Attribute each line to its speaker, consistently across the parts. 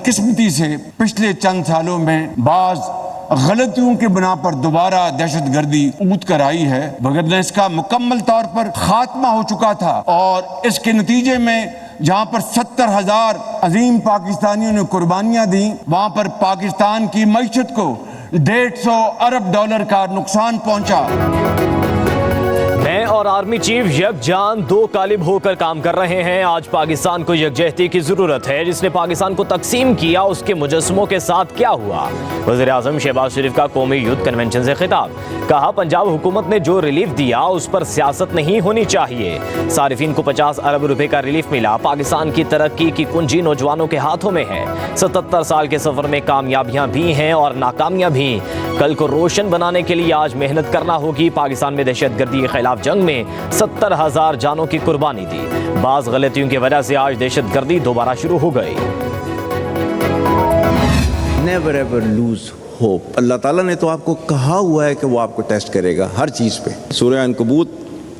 Speaker 1: بدقسمتی سے پچھلے چند سالوں میں بعض غلطیوں کے بنا پر دوبارہ دہشت گردی اونت کر آئی ہے، وگرنہ اس کا مکمل طور پر خاتمہ ہو چکا تھا، اور اس کے نتیجے میں جہاں پر 70,000 عظیم پاکستانیوں نے قربانیاں دیں، وہاں پر پاکستان کی معیشت کو 150 ارب ڈالر کا نقصان پہنچا۔
Speaker 2: میں اور آرمی چیف یکجان دو قالب ہو کر کام کر رہے ہیں۔ آج پاکستان کو یکجہتی کی ضرورت ہے۔ جس نے پاکستان کو تقسیم کیا اس کے مجسموں کے ساتھ کیا ہوا؟ وزیر اعظم شہباز شریف کا قومی یوتھ کنونشن سے خطاب۔ کہا پنجاب حکومت نے جو ریلیف دیا اس پر سیاست نہیں ہونی چاہیے۔ صارفین کو 50 ارب روپے کا ریلیف ملا۔ پاکستان کی ترقی کی کنجی نوجوانوں کے ہاتھوں میں ہے۔ 77 سال کے سفر میں کامیابیاں بھی ہیں اور ناکامیاں بھی۔ کل کو روشن بنانے کے لیے آج محنت کرنا ہوگی۔ پاکستان میں دہشت گردی کے خلاف جنگ میں 70,000 جانوں کی قربانی دی۔ بعض غلطیوں کی وجہ سے آج دہشت گردی دوبارہ شروع ہو گئی۔
Speaker 3: Never ever lose hope۔ اللہ تعالیٰ نے تو آپ کو کہا ہوا ہے کہ وہ آپ کو ٹیسٹ کرے گا ہر چیز پہ۔ سورہ عنکبوت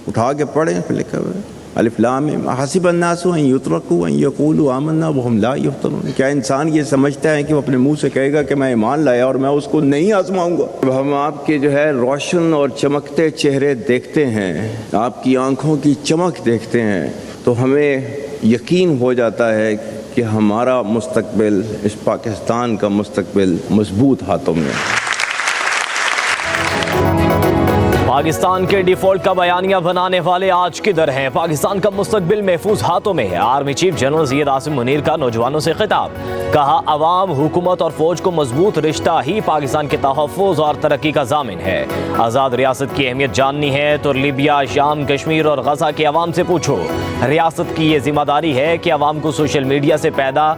Speaker 3: اٹھا کے پڑھیں، پھر لکھا ہوا ہے الف لام میم حسب الناس ان یترکوا ان یقولوا آمنا وهم لا یفتنون۔ کیا انسان یہ سمجھتا ہے کہ وہ اپنے منہ سے کہے گا کہ میں ایمان لایا اور میں اس کو نہیں آزماؤں گا؟ جب ہم آپ کے جو ہے روشن اور چمکتے چہرے دیکھتے ہیں، آپ کی آنکھوں کی چمک دیکھتے ہیں، تو ہمیں یقین ہو جاتا ہے کہ ہمارا مستقبل، اس پاکستان کا مستقبل مضبوط ہاتھوں میں ہے۔
Speaker 2: پاکستان کے ڈیفالٹ کا بیانیہ بنانے والے آج کدھر ہیں؟ پاکستان کا مستقبل محفوظ ہاتھوں میں ہے۔ Army chief general Syed Asim Munir کا نوجوانوں سے خطاب۔ کہا عوام، حکومت اور فوج کو مضبوط رشتہ ہی پاکستان کے تحفظ اور ترقی کا ضامن ہے۔ آزاد ریاست کی اہمیت جاننی ہے تو لیبیا، شام، کشمیر اور غزہ کے عوام سے پوچھو۔ ریاست کی یہ ذمہ داری ہے کہ عوام کو سوشل میڈیا سے پیدا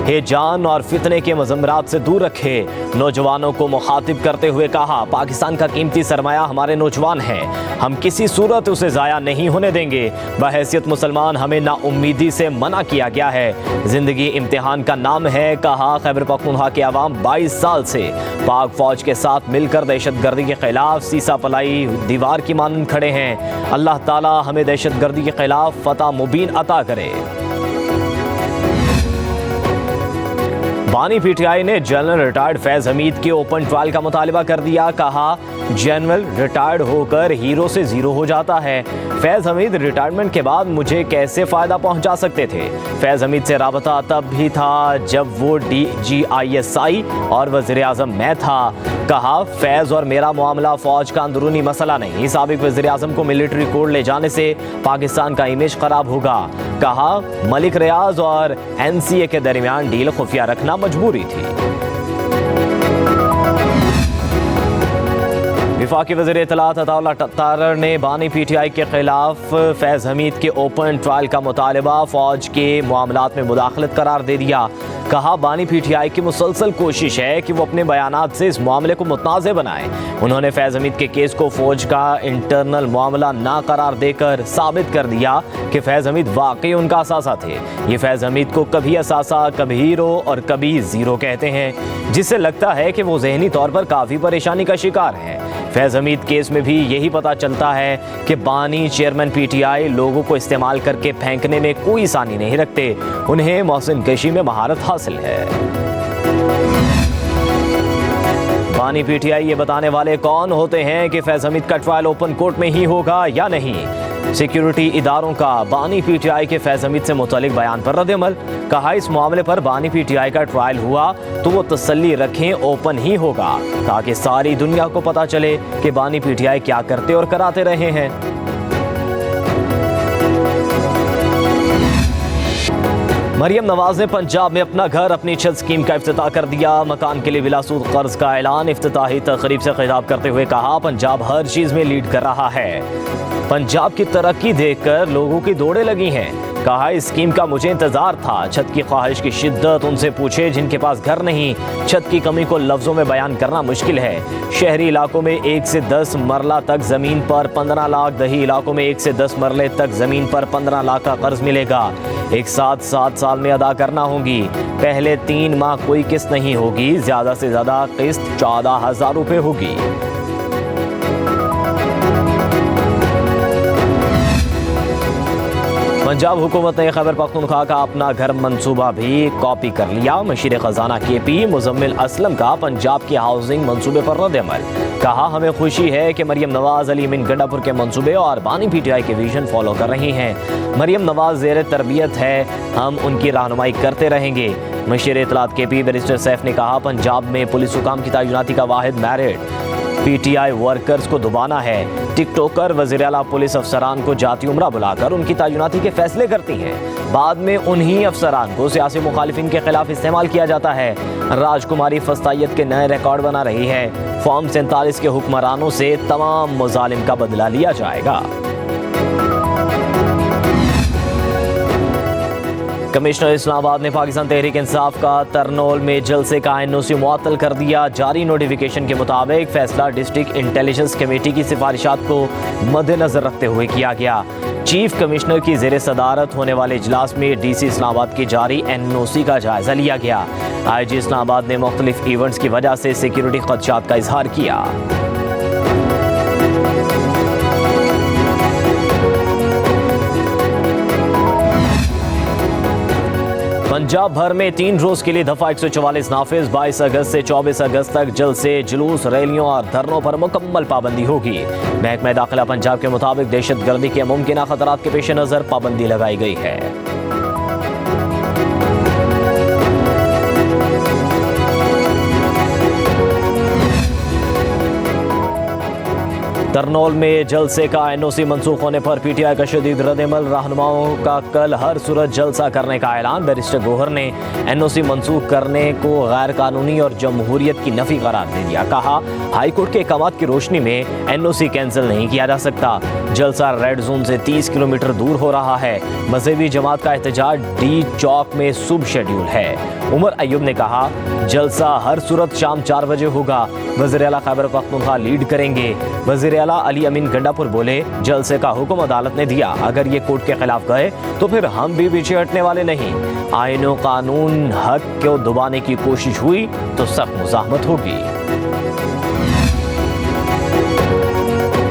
Speaker 2: ہیجان اور فتنے کے مضمرات سے دور رکھے۔ نوجوانوں کو مخاطب کرتے ہوئے کہا پاکستان کا قیمتی سرمایہ ہمارے نوجوان ہیں، ہم کسی صورت اسے ضائع نہیں ہونے دیں گے۔ بحیثیت مسلمان ہمیں نا امیدی سے منع کیا گیا ہے، زندگی امتحان کا نام ہے۔ کہا خیبر پختونخوا کے عوام 22 سال سے پاک فوج کے ساتھ مل کر دہشت گردی کے خلاف سیسا پلائی دیوار کی مانند کھڑے ہیں۔ اللہ تعالی ہمیں دہشت گردی کے خلاف فتح مبین عطا کرے۔ بانی پی ٹی آئی نے جنرل ریٹائرڈ فیض حمید کے اوپن ٹرائل کا مطالبہ کر دیا۔ کہا جنرل ریٹائرڈ ہو کر ہیرو سے زیرو ہو جاتا ہے۔ فیض حمید ریٹائرمنٹ کے بعد مجھے کیسے فائدہ پہنچا سکتے تھے؟ فیض حمید سے رابطہ تب بھی تھا جب وہ DGISI اور وزیر اعظم میں تھا۔ کہا فیض اور میرا معاملہ فوج کا اندرونی مسئلہ نہیں۔ سابق وزیر اعظم کو ملٹری کوڈ لے جانے سے پاکستان کا امیج خراب ہوگا۔ کہا ملک ریاض اور NCA کے درمیان ڈیل خفیہ رکھنا مجبوری تھی۔ وفاقی وزیر اطلاعات عطا اللہ ٹٹارر نے بانی پی ٹی آئی کے خلاف فیض حمید کے اوپن ٹرائل کا مطالبہ فوج کے معاملات میں مداخلت قرار دے دیا۔ کہا بانی پی ٹی آئی کی مسلسل کوشش ہے کہ وہ اپنے بیانات سے اس معاملے کو متنازع بنائے۔ انہوں نے فیض حمید کے کیس کو فوج کا انٹرنل معاملہ نہ قرار دے کر ثابت کر دیا کہ فیض حمید واقعی ان کا اثاثہ تھے۔ یہ فیض حمید کو کبھی اثاثہ، کبھی ہیرو اور کبھی زیرو کہتے ہیں، جس سے لگتا ہے کہ وہ ذہنی طور پر کافی پریشانی کا شکار ہیں۔ فیض حمید کیس میں بھی یہی پتہ چلتا ہے کہ بانی چیئرمین پی ٹی آئی لوگوں کو استعمال کر کے پھینکنے میں کوئی ثانی نہیں رکھتے، انہیں محسن کشی میں مہارت حاصل ہے۔ بانی پی ٹی آئی یہ بتانے والے کون ہوتے ہیں کہ فیض حمید کا ٹرائل اوپن کورٹ میں ہی ہوگا یا نہیں؟ سیکیورٹی اداروں کا بانی پی ٹی آئی کے فیض حمید سے متعلق بیان پر رد عمل۔ کہا اس معاملے پر بانی پی ٹی آئی کا ٹرائل ہوا تو وہ تسلی رکھیں اوپن ہی ہوگا، تاکہ ساری دنیا کو پتا چلے کہ بانی پی ٹی آئی کیا کرتے اور کراتے رہے ہیں۔ مریم نواز نے پنجاب میں اپنا گھر اپنی چھت اسکیم کا افتتاح کر دیا۔ مکان کے لیے بلا سود قرض کا اعلان۔ افتتاحی تقریب سے خطاب کرتے ہوئے کہا پنجاب ہر چیز میں لیڈ کر رہا ہے، پنجاب کی ترقی دیکھ کر لوگوں کی دوڑیں لگی ہیں۔ کہا اس اسکیم کا مجھے انتظار تھا، چھت کی خواہش کی شدت ان سے پوچھے جن کے پاس گھر نہیں۔ چھت کی کمی کو لفظوں میں بیان کرنا مشکل ہے۔ شہری علاقوں میں 1 سے 10 مرلہ تک زمین پر 15 لاکھ، دیہی علاقوں میں 1 سے 10 مرلے تک زمین پر 15 لاکھ کا قرض ملے گا۔ ایک ساتھ 7 سال میں ادا کرنا ہوگی۔ پہلے 3 ماہ کوئی قسط نہیں ہوگی، زیادہ سے زیادہ قسط 14,000 روپے ہوگی۔ पंजाब हुकूमत ने खैबर पख्तूनख्वा का अपना घर मंसूबा भी कॉपी कर लिया। मशीर खजाना KP मुजम्मिल असलम का पंजाब के हाउसिंग मंसूबे पर रद्द-ए-अमल। कहा, हमें खुशी है कि मरियम नवाज अली अमीन गंडापुर के मंसूबे और बानी PTI के विजन फॉलो कर रही हैं। मरियम नवाज ज़ेर तरबियत है, हम उनकी रहनुमाई करते रहेंगे। मशीर इत्तलात KP बैरिस्टर सैफ ने कहा, पंजाब में पुलिस हुकाम की तैनाती का वाहिद मेरिट PTI वर्कर्स को दुबाना है। टिकटॉकर वज़ीर आला पुलिस अफसरान को जाती उम्रा बुलाकर उनकी तैनाती के फैसले करती हैं। बाद में उन्हीं अफसरान को सियासी मुखालिफिन के खिलाफ इस्तेमाल किया जाता है। राजकुमारी फस्तायत के नए रिकॉर्ड बना रही है। फॉर्म 47 के हुक्मरानों से तमाम मुजालिम का बदला लिया जाएगा। कमिश्नर इस्लामाबाद ने पाकिस्तान तहरीक इंसाफ का तरनोल में जलसे का NOC मुअत्तल कर दिया। जारी नोटिफिकेशन के मुताबिक फैसला डिस्ट्रिक्ट इंटेलिजेंस कमेटी की सिफारिशात को मद्देनजर रखते हुए किया गया। चीफ कमिश्नर की ज़ेर सदारत होने वाले इजलास में DC इस्लामाबाद की जारी NOC का जायजा लिया गया। IG इस्लामाबाद ने मुख्तलिफ इवेंट्स की वजह से सिक्योरिटी खदशात का इजहार किया। पंजाब भर में 3 रोज के लिए दफा 144 नाफिज। 22 अगस्त से 24 अगस्त तक जलसे, जुलूस, रैलियों और धरनों पर मुकम्मल पाबंदी होगी। महकमा दाखिला पंजाब के मुताबिक दहशत गर्दी के मुमकिन खतरात के पेश नज़र पाबंदी लगाई गई है। तरनोल में जलसे का NOC मनसूख होने पर PTI का शदीद रद्द-ए-अमल। रहनुमाओं का कल हर सूरत जलसा करने का ऐलान। बैरिस्टर गोहर ने NOC मनसूख करने को गैर कानूनी और जमहूरियत की नफी करार दे दिया। कहा, हाई कोर्ट के अहकामात की रोशनी में NOC कैंसिल नहीं किया जा सकता। जलसा रेड जोन से 30 किलोमीटर दूर हो रहा है। मजहबी जमात का एहतजाज D चौक में सुब शेड्यूल है। उमर अयूब ने कहा, जलसा हर सूरत शाम 4 बजे होगा। वज़ीर आला खैबर पख्तूनख्वा लीड करेंगे। वज़ीर आला अली अमीन गंडापुर बोले, जलसे का हुक्म अदालत ने दिया, अगर ये कोर्ट के खिलाफ गए तो फिर हम भी पीछे हटने वाले नहीं। आईनो कानून हक को दबाने की कोशिश हुई तो सख्त मुज़ाहमत होगी।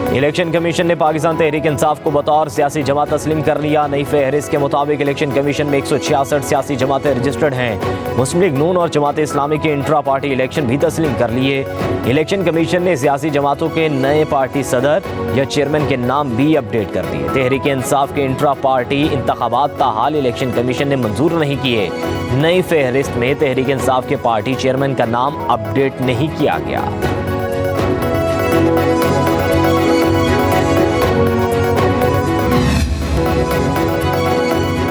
Speaker 2: इलेक्शन कमीशन ने पाकिस्तान तहरीक इंसाफ को बतौर सियासी जमात तस्लीम कर लिया। नई फहरिस्त के मुताबिक इलेक्शन कमीशन में 166 सियासी जमातें रजिस्टर्ड हैं। मुस्लिम लीग नून और जमात इस्लामी के इंट्रा पार्टी इलेक्शन भी तस्लीम कर लिए। इलेक्शन कमीशन ने सियासी जमातों के नए पार्टी सदर या चेयरमैन के नाम भी अपडेट कर दिए। तहरीक इंसाफ के इंट्रा पार्टी इंतखाबात ताहाल इलेक्शन कमीशन ने मंजूर नहीं किए। नई फहरिस्त में तहरीक इंसाफ के पार्टी चेयरमैन का नाम अपडेट नहीं किया गया।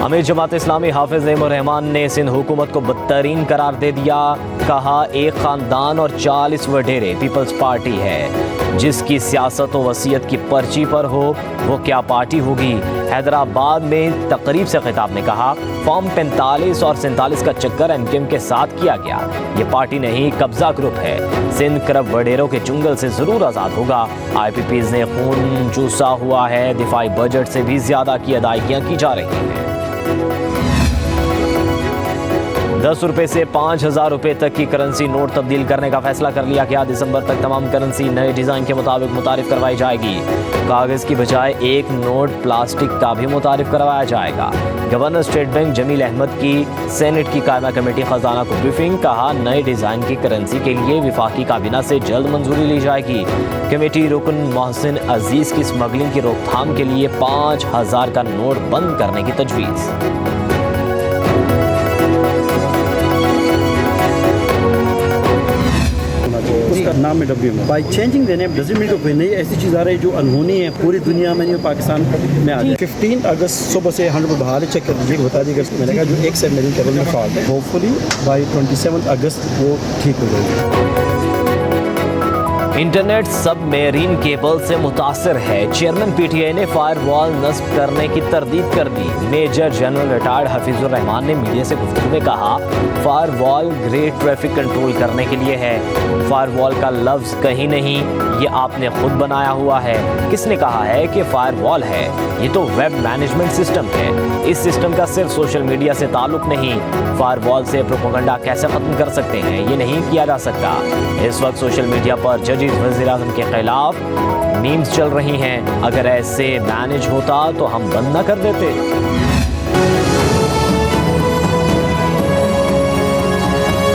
Speaker 2: अमीर जमात इस्लामी हाफिज नईमुर रहमान ने सिंध हुकूमत को बदतरीन करार दे दिया। कहा, एक खानदान और 40 वडेरे पीपल्स पार्टी है। जिसकी सियासत व वसीयत की पर्ची पर हो वो क्या पार्टी होगी। हैदराबाद में तकरीब से खिताब ने कहा, फॉर्म 45 और 47 का चक्कर MKM के साथ किया गया। ये पार्टी नहीं, कब्जा ग्रुप है। सिंध करब वडेरों के चुंगल से जरूर आज़ाद होगा। IPPs ने खून चूसा हुआ है। दिफाई बजट से भी ज्यादा की अदायगियाँ की जा रही हैं। 10 रुपए से 5,000 रुपए तक की करेंसी नोट तब्दील करने का फैसला कर लिया गया। दिसंबर तक तमाम करेंसी नए डिज़ाइन के मुताबिक मुतारिफ करवाई जाएगी। कागज़ की बजाय एक नोट प्लास्टिक का भी मुतारिफ करवाया जाएगा। Governor State Bank Jameel Ahmed की सेनेट की कायमा कमेटी खजाना को ब्रीफिंग। कहा, नए डिज़ाइन की करेंसी के लिए विफाकी काबीना से जल्द मंजूरी ली जाएगी। कमेटी रुकन मोहसिन अजीज़ की स्मगलिंग की रोकथाम के लिए 5,000 का नोट बंद करने की तजवीज़।
Speaker 4: उसका नाम में WM by changing the name doesn't mean कोई नई ऐसी चीज़ आ रही है जो अनहोनी है पूरी दुनिया में नहीं, पाकिस्तान में आ जाए। 15 अगस्त सुबह से 100 बहाल चेक कर दीजिए, बता दीजिएगा मिलेगा जो एक से मेरी टेबल में फॉल्ट है। होपफुली बाई 27 अगस्त वो ठीक हो जाएगी।
Speaker 2: इंटरनेट सब मेरीन केबल से मुतासर है। चेयरमैन PTI ने फायरवॉल नस्ब करने की तरदीद कर दी। Major general retired Hafeezur Rehman ने मीडिया से गुफ्तगू में कहा, फायरवॉल ग्रेट ट्रैफिक कंट्रोल करने के लिए है। फायरवॉल का लफ्ज़ कहीं नहीं, ये आपने खुद बनाया हुआ है। किसने कहा है कि फायरवॉल है? ये तो वेब मैनेजमेंट सिस्टम है। इस सिस्टम का सिर्फ सोशल मीडिया से ताल्लुक नहीं। फायरवॉल से प्रोपेगेंडा कैसे ख़त्म कर सकते हैं, ये नहीं किया जा सकता। इस वक्त सोशल मीडिया पर जजेस वज़ीर आज़म के खिलाफ मीम्स चल रही हैं। अगर ऐसे मैनेज होता तो हम बंद न कर देते।